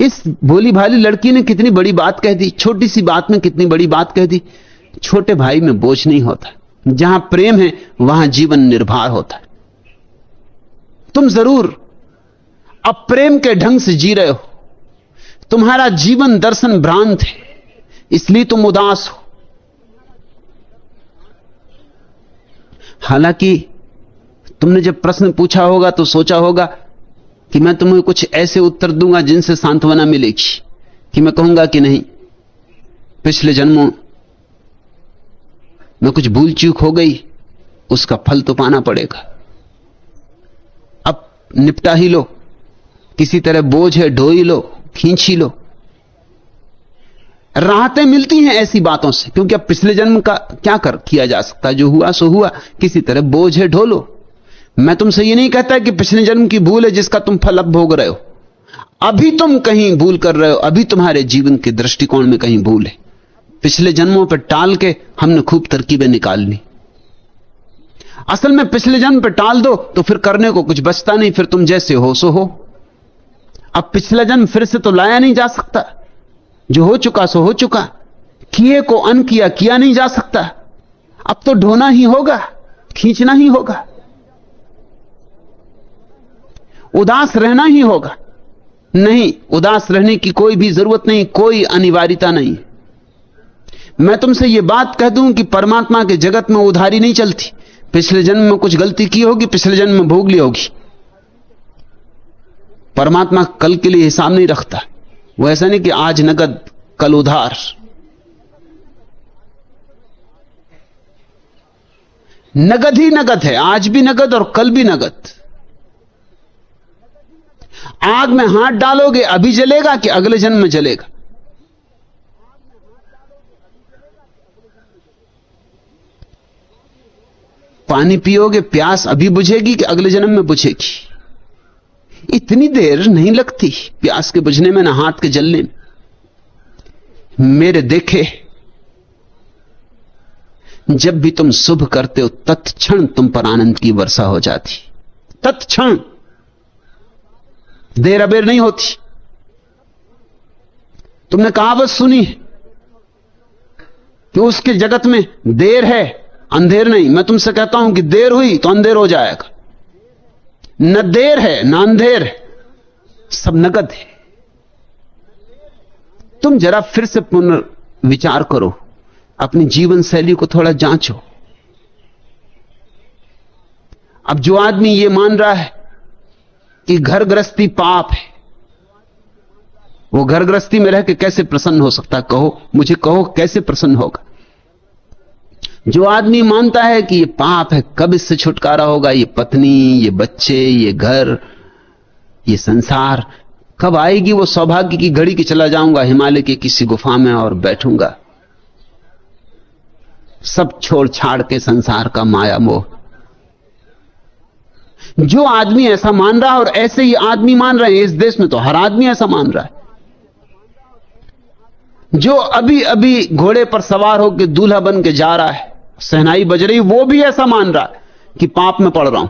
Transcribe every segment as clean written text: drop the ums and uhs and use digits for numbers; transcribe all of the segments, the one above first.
इस भोली भाली लड़की ने कितनी बड़ी बात कह दी, छोटी सी बात में कितनी बड़ी बात कह दी। छोटे भाई में बोझ नहीं होता, जहां प्रेम है वहां जीवन निर्भर होता है। तुम जरूर अब प्रेम के ढंग से जी रहे हो, तुम्हारा जीवन दर्शन भ्रांत है, इसलिए तुम उदास हो। हालांकि तुमने जब प्रश्न पूछा होगा तो सोचा होगा कि मैं तुम्हें कुछ ऐसे उत्तर दूंगा जिनसे सांत्वना मिलेगी, कि मैं कहूंगा कि नहीं, पिछले जन्मों में कुछ भूल चूक हो गई, उसका फल तो पाना पड़ेगा, अब निपटा ही लो, किसी तरह बोझ है ढो ही लो, खींच ही लो। राहतें मिलती हैं ऐसी बातों से, क्योंकि अब पिछले जन्म का क्या किया जा सकता, जो हुआ सो हुआ, किसी तरह बोझ है ढो लो। मैं तुमसे ये नहीं कहता कि पिछले जन्म की भूल है जिसका तुम फल अब भोग रहे हो, अभी तुम कहीं भूल कर रहे हो, अभी तुम्हारे जीवन के दृष्टिकोण में कहीं भूल है। पिछले जन्मों पर टाल के हमने खूब तरकीबें निकाल ली। असल में पिछले जन्म पर टाल दो तो फिर करने को कुछ बचता नहीं, फिर तुम जैसे हो सो हो। अब पिछला जन्म फिर से तो लाया नहीं जा सकता, जो हो चुका सो हो चुका, किए को अनकिया किया नहीं जा सकता, अब तो ढोना ही होगा, खींचना ही होगा, उदास रहना ही होगा। नहीं, उदास रहने की कोई भी जरूरत नहीं, कोई अनिवार्यता नहीं। मैं तुमसे यह बात कह दूं कि परमात्मा के जगत में उधारी नहीं चलती। पिछले जन्म में कुछ गलती की होगी, पिछले जन्म में भोग ली होगी। परमात्मा कल के लिए हिसाब नहीं रखता, वो ऐसा नहीं कि आज नगद कल उधार। नगद ही नगद है, आज भी नगद और कल भी नगद। आग में हाथ डालोगे अभी जलेगा कि अगले जन्म में जलेगा? पानी पियोगे प्यास अभी बुझेगी कि अगले जन्म में बुझेगी? इतनी देर नहीं लगती प्यास के बुझने में, ना हाथ के जलने में। मेरे देखे, जब भी तुम शुभ करते हो तत्क्षण तुम पर आनंद की वर्षा हो जाती, तत्क्षण, देर अबेर नहीं होती। तुमने कहावत सुनी है कि उसके जगत में देर है अंधेर नहीं। मैं तुमसे कहता हूं कि देर हुई तो अंधेर हो जाएगा। न देर है न अंधेर है, सब नगद है। तुम जरा फिर से पुनर्विचार करो, अपनी जीवन शैली को थोड़ा जांचो। अब जो आदमी ये मान रहा है कि घर गृहस्थी पाप है, वो घर गृहस्थी में रह के कैसे प्रसन्न हो सकता है? कहो मुझे, कहो कैसे प्रसन्न होगा? जो आदमी मानता है कि ये पाप है, कब इससे छुटकारा होगा? ये पत्नी, ये बच्चे, ये घर, ये संसार, कब आएगी वो सौभाग्य की घड़ी कि चला जाऊंगा हिमालय की किसी गुफा में और बैठूंगा, सब छोड़ छाड़ के संसार का माया मोह। जो आदमी ऐसा मान रहा है, और ऐसे ही आदमी मान रहे हैं इस देश में, तो हर आदमी ऐसा मान रहा है। जो अभी अभी घोड़े पर सवार होकर दूल्हा बन के जा रहा है, शहनाई बज रही, वो भी ऐसा मान रहा है कि पाप में पड़ रहा हूं।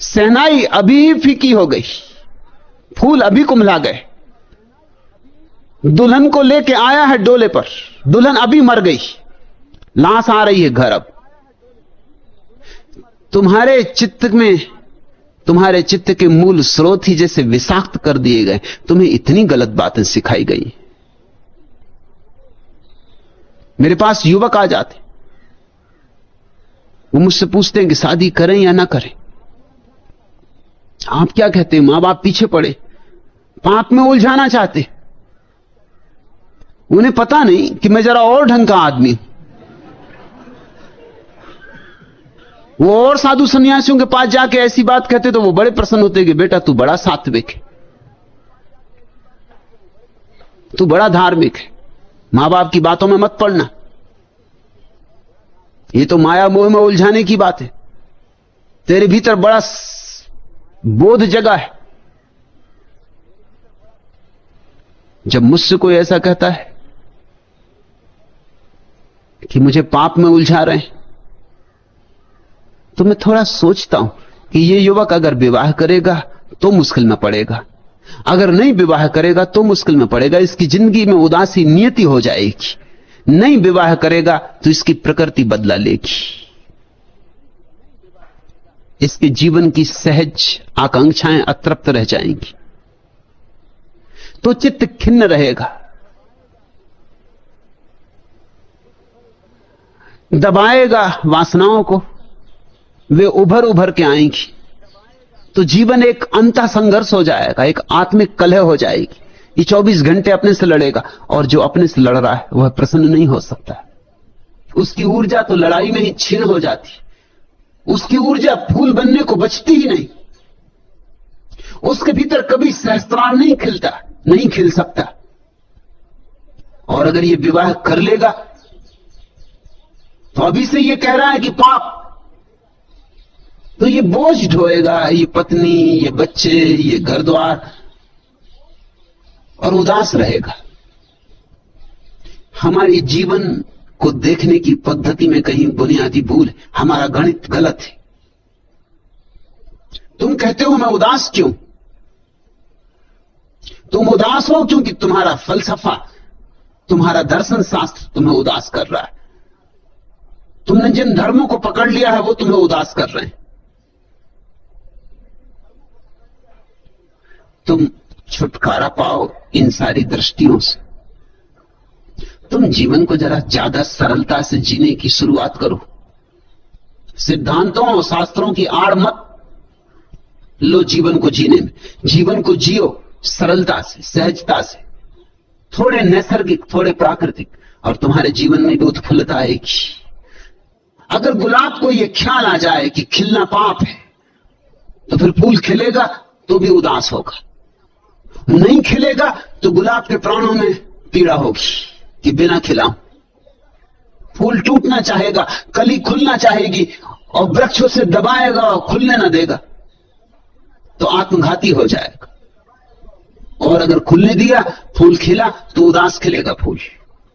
शहनाई अभी ही फीकी हो गई, फूल अभी कुम्हला गए, दुल्हन को लेके आया है डोले पर, दुल्हन अभी मर गई, लाश आ रही है घर। अब तुम्हारे चित्त में, तुम्हारे चित्त के मूल स्रोत ही जैसे विषाक्त कर दिए गए। तुम्हें इतनी गलत बातें सिखाई गई। मेरे पास युवक आ जाते, वो मुझसे पूछते हैं कि शादी करें या ना करें। आप क्या कहते हैं? मां बाप पीछे पड़े, पाप में उलझाना चाहते। उन्हें पता नहीं कि मैं जरा और ढंग का आदमी हूं। वो और साधु सन्यासियों के पास जाके ऐसी बात कहते तो वो बड़े प्रसन्न होते कि बेटा तू बड़ा सात्विक है, तू बड़ा धार्मिक है, मां बाप की बातों में मत पड़ना, ये तो माया मोह में उलझाने की बात है, तेरे भीतर बड़ा बोध जगा है। जब मुझसे कोई ऐसा कहता है कि मुझे पाप में उलझा रहे हैं, तो मैं थोड़ा सोचता हूं कि ये युवक अगर विवाह करेगा तो मुश्किल में पड़ेगा, अगर नहीं विवाह करेगा तो मुश्किल में पड़ेगा। इसकी जिंदगी में उदासी नियति हो जाएगी। नहीं विवाह करेगा तो इसकी प्रकृति बदला लेगी, इसके जीवन की सहज आकांक्षाएं अतृप्त रह जाएंगी, तो चित्त खिन्न रहेगा, दबाएगा वासनाओं को, वे उभर उभर के आएंगी, तो जीवन एक अंतः संघर्ष हो जाएगा, एक आत्मिक कलह हो जाएगी। ये 24 घंटे अपने से लड़ेगा, और जो अपने से लड़ रहा है वह प्रसन्न नहीं हो सकता। उसकी ऊर्जा तो लड़ाई में ही क्षीण हो जाती, उसकी ऊर्जा फूल बनने को बचती ही नहीं, उसके भीतर कभी सहस्त्रार नहीं खिलता, नहीं खिल सकता। और अगर ये विवाह कर लेगा तो अभी से ये कह रहा है कि पाप, तो ये बोझ ढोएगा, ये पत्नी, ये बच्चे, ये घर द्वार, और उदास रहेगा। हमारे जीवन को देखने की पद्धति में कहीं बुनियादी भूल है, हमारा गणित गलत है। तुम कहते हो मैं उदास क्यों? तुम उदास हो क्योंकि तुम्हारा फलसफा, तुम्हारा दर्शन शास्त्र तुम्हें उदास कर रहा है। तुमने जिन धर्मों को पकड़ लिया है वो तुम्हें उदास कर रहे हैं। तुम छुटकारा पाओ इन सारी दृष्टियों से। तुम जीवन को जरा ज्यादा सरलता से जीने की शुरुआत करो। सिद्धांतों और शास्त्रों की आड़ मत लो जीवन को जीने में। जीवन को जियो सरलता से, सहजता से, थोड़े नैसर्गिक, थोड़े प्राकृतिक, और तुम्हारे जीवन में भी उत्फुल्लता आएगी। अगर गुलाब को यह ख्याल आ जाए कि खिलना पाप है, तो फिर फूल खिलेगा तो भी उदास होगा, नहीं खिलेगा तो गुलाब के प्राणों में पीड़ा होगी कि बिना खिलाऊं। फूल टूटना चाहेगा, कली खुलना चाहेगी, और वृक्ष उसे दबाएगा और खुलने ना देगा तो आत्मघाती हो जाएगा। और अगर खुलने दिया, फूल खिला, तो उदास खिलेगा फूल,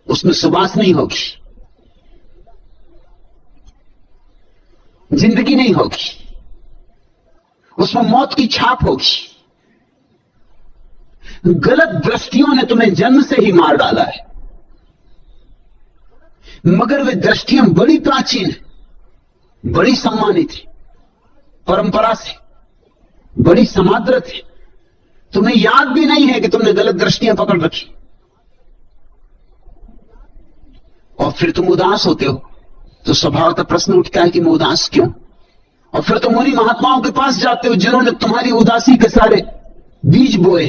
उसमें सुबास नहीं होगी, जिंदगी नहीं होगी, उसमें मौत की छाप होगी। गलत दृष्टियों ने तुम्हें जन्म से ही मार डाला है, मगर वे दृष्टियां बड़ी प्राचीन है, बड़ी सम्मानित है, परंपरा से बड़ी समादृत है। तुम्हें याद भी नहीं है कि तुमने गलत दृष्टियां पकड़ रखी, और फिर तुम उदास होते हो। तो स्वभावतः प्रश्न उठता है कि मैं उदास क्यों? और फिर तुम उन्हीं महात्माओं के पास जाते हो जिन्होंने तुम्हारी उदासी के सारे बीज बोए।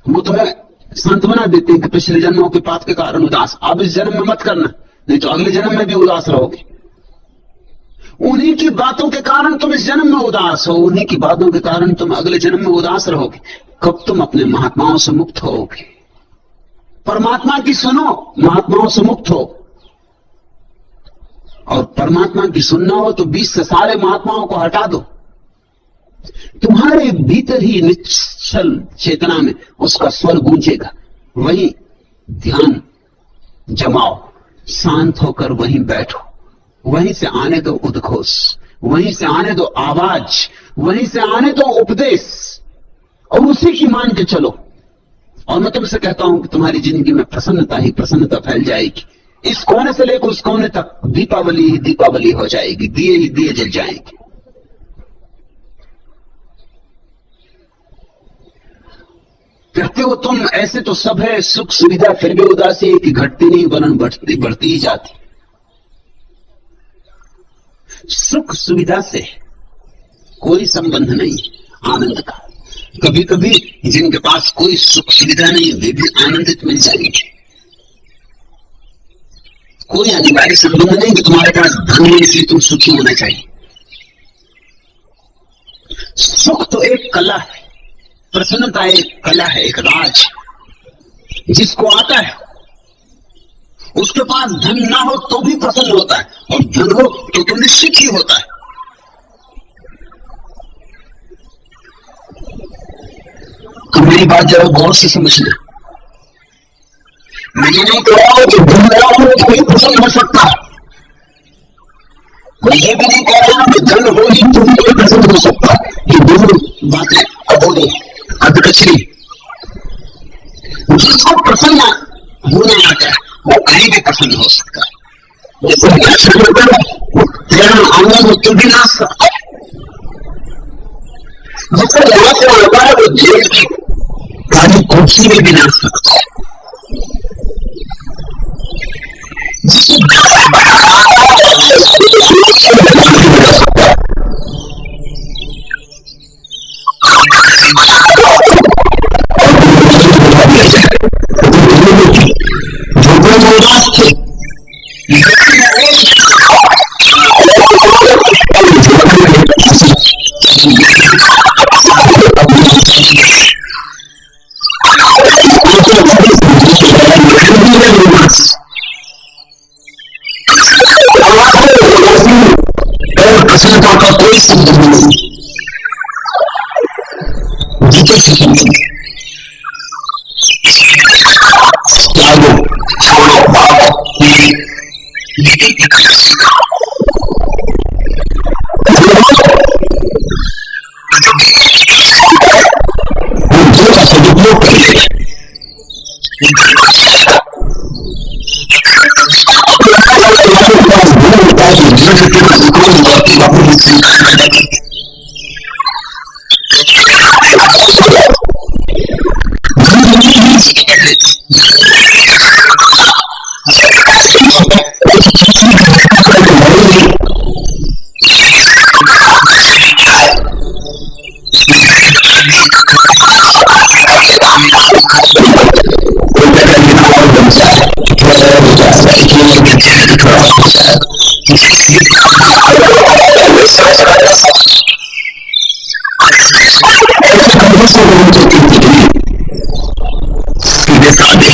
वो तुम्हें सांत्वना देते हैं कि पिछले जन्मों के पाप के कारण उदास, अब इस जन्म में मत करना, नहीं तो अगले जन्म में भी उदास रहोगे। उन्हीं की बातों के कारण तुम इस जन्म में उदास हो, उन्हीं की बातों के कारण तुम अगले जन्म में उदास रहोगे। कब तुम अपने महात्माओं से मुक्त होगे? परमात्मा की सुनो, महात्माओं से मुक्त हो। और परमात्मा की सुनना हो तो 20 से सारे महात्माओं को हटा दो। तुम्हारे भीतर ही निश्चल चेतना में उसका स्वर गूंजेगा, वहीं ध्यान जमाओ, शांत होकर वहीं बैठो, वहीं से आने दो उद्घोष, वहीं से आने दो आवाज, वहीं से आने दो उपदेश, और उसी की मान के चलो। और मैं तुमसे कहता हूं कि तुम्हारी जिंदगी में प्रसन्नता ही प्रसन्नता फैल जाएगी। इस कोने से लेकर उस कोने तक दीपावली ही दीपावली हो जाएगी, दिए ही दिए जल जाएंगे। कहते हो तुम ऐसे तो सब है, सुख सुविधा, फिर भी उदासी है कि घटती नहीं वरन बढ़ती बढ़ती ही जाती। सुख सुविधा से कोई संबंध नहीं आनंद का। कभी कभी जिनके पास कोई सुख सुविधा नहीं वे भी आनंदित मिल जाएंगे। कोई अनिवार्य संबंध नहीं कि तुम्हारे पास धन है इसलिए तुम सुखी होना चाहिए। सुख तो एक कला है, प्रसन्नता एक कला है, एक राज। जिसको आता है उसके पास धन ना हो तो भी प्रसन्न होता है, और धन हो तो निश्चित ही होता है। तो मेरी बात जरा गौर से समझना। मैं ये नहीं कह रहा हूं कि धन ना हो तो कोई प्रसन्न हो सकता है, मैं ये भी नहीं कह रहा हूं कि धन हो ही तो भी कोई प्रसन्न हो सकता है। ये दोनों बातें अधूरी, अधकचरी। जिसको प्रसन्न होना आता है वो कहीं भी प्रसन्न हो सकता है। जैसे आंगन में क्यों भी नाच सकता है, जिसको यहाँ से आता है वो जेल की काली कुर्सी में भी नाच सकता है। जिसको घर से बाहर आता है प्रसन्नता का कोई संबंध नहीं, जीते सीखेंगे। त्यागो, छोड़ो, भागो, यही बुद्धि का सदुपयोग करिए। सीधे साधे सीधे साधे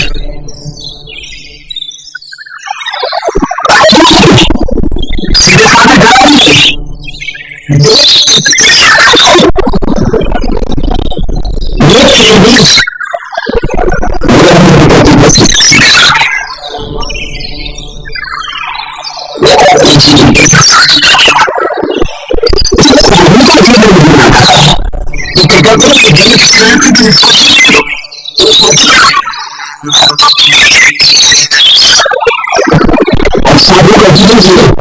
साधु का जीवन जीवन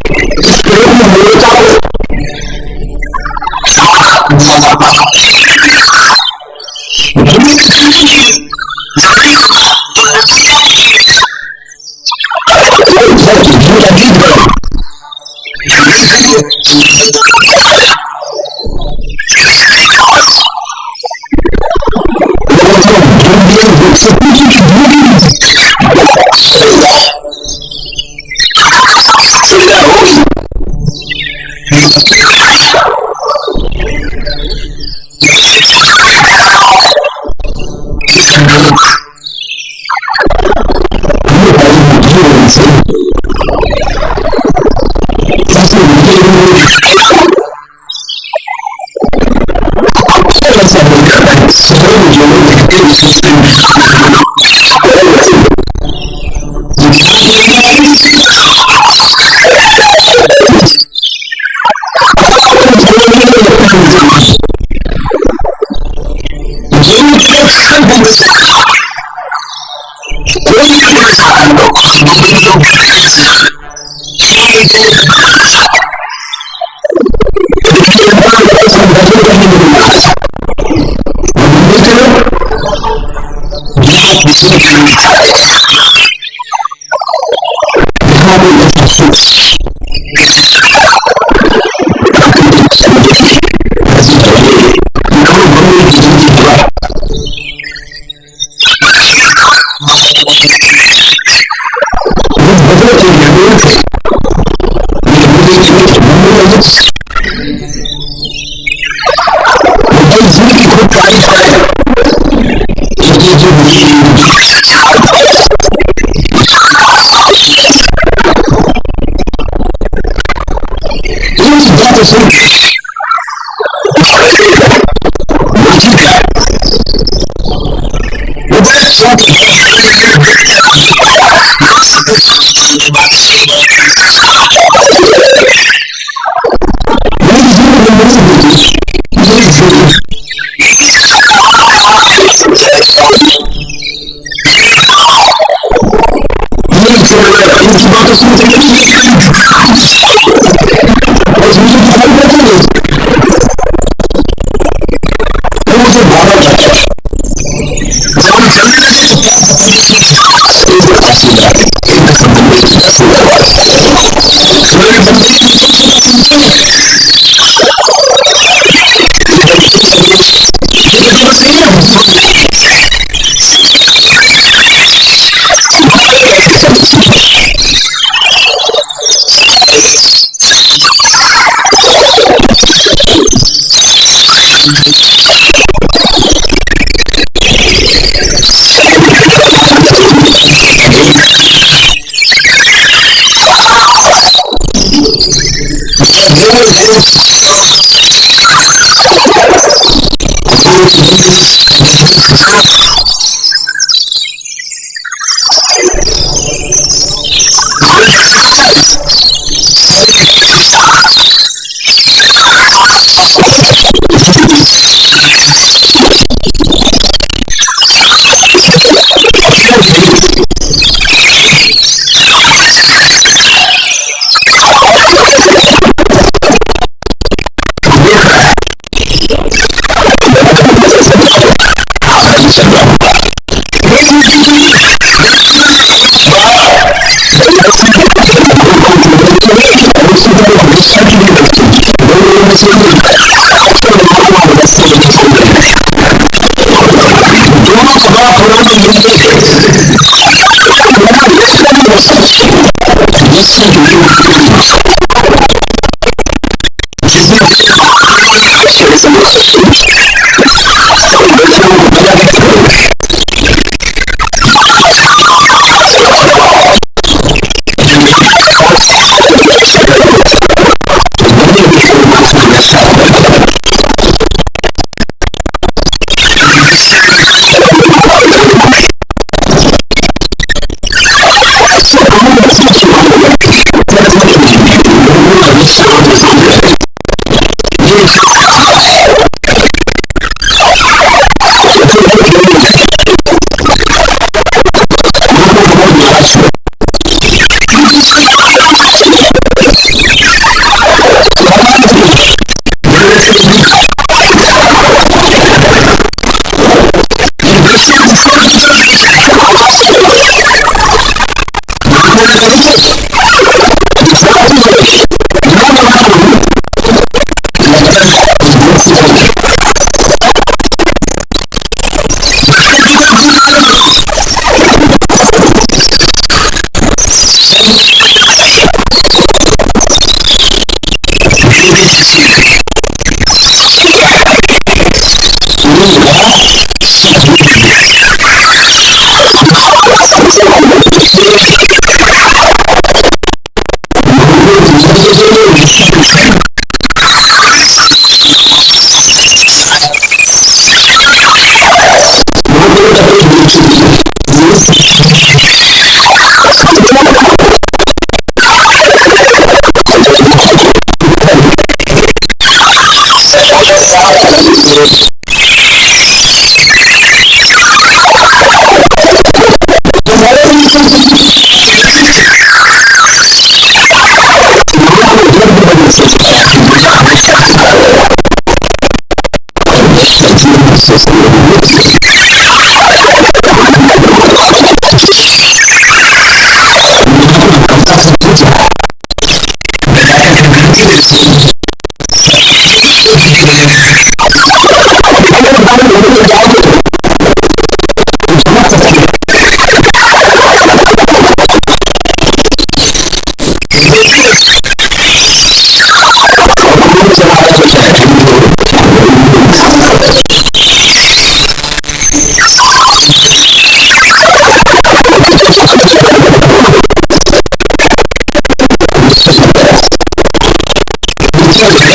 इस प्रयोग में मूलता को बातें सुनते हैं और मुझे दिखाई देती है तो मुझे भावना जाता है जब हम चलने लगे